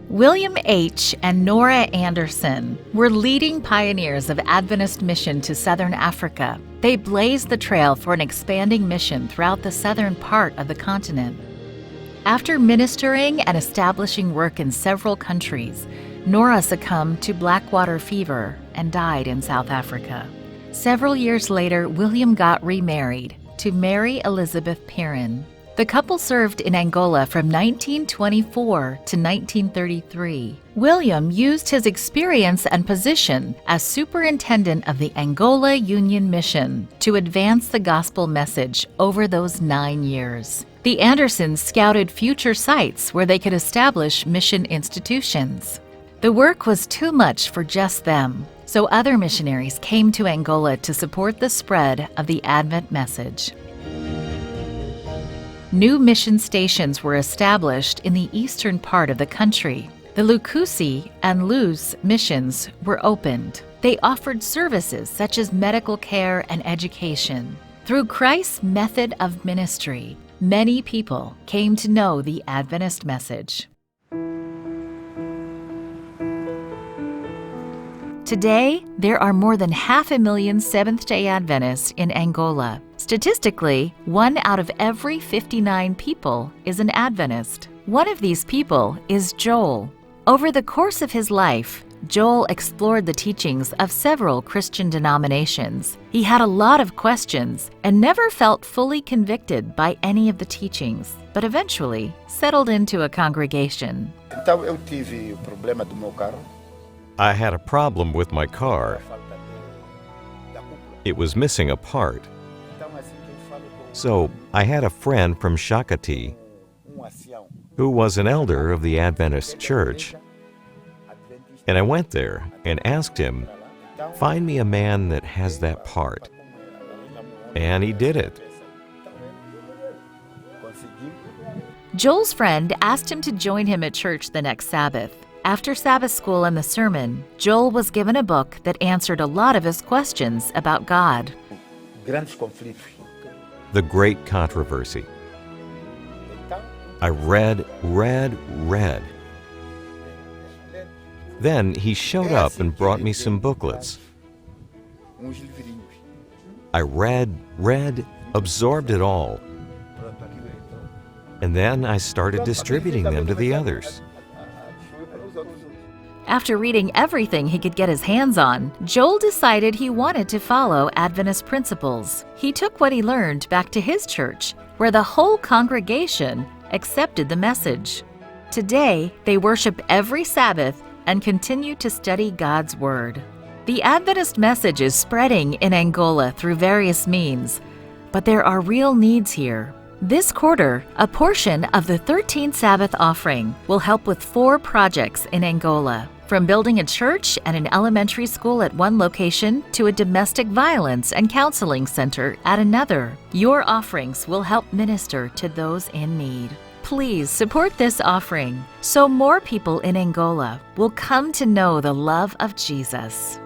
William H. and Nora Anderson were leading pioneers of Adventist mission to southern Africa. They blazed the trail for an expanding mission throughout the southern part of the continent. After ministering and establishing work in several countries, Nora succumbed to blackwater fever and died in South Africa. Several years later, William got remarried to Mary Elizabeth Perrin. The couple served in Angola from 1924 to 1933. William used his experience and position as superintendent of the Angola Union Mission to advance the gospel message over those 9 years. The Andersons scouted future sites where they could establish mission institutions. The work was too much for just them, so other missionaries came to Angola to support the spread of the Advent message. New mission stations were established in the eastern part of the country. The Lukusi and Luz missions were opened. They offered services such as medical care and education. Through Christ's method of ministry, many people came to know the Adventist message. Today, there are more than 500,000 Seventh-day Adventists in Angola. Statistically, 1 out of every 59 people is an Adventist. One of these people is Joel. Over the course of his life, Joel explored the teachings of several Christian denominations. He had a lot of questions and never felt fully convicted by any of the teachings, but eventually settled into a congregation. Então eu tive o problema do meu carro. I had a problem with my car. It was missing a part. So I had a friend from Shakati who was an elder of the Adventist church. And I went there and asked him, "Find me a man that has that part." And he did it. Joel's friend asked him to join him at church the next Sabbath. After Sabbath school and the sermon, Joel was given a book that answered a lot of his questions about God. The Great Controversy. I read. Then he showed up and brought me some booklets. I read, absorbed it all. And then I started distributing them to the others. After reading everything he could get his hands on, Joel decided he wanted to follow Adventist principles. He took what he learned back to his church, where the whole congregation accepted the message. Today, they worship every Sabbath and continue to study God's Word. The Adventist message is spreading in Angola through various means, but there are real needs here. This quarter, a portion of the 13th Sabbath offering will help with 4 projects in Angola, from building a church and an elementary school at one location to a domestic violence and counseling center at another. Your offerings will help minister to those in need. Please support this offering so more people in Angola will come to know the love of Jesus.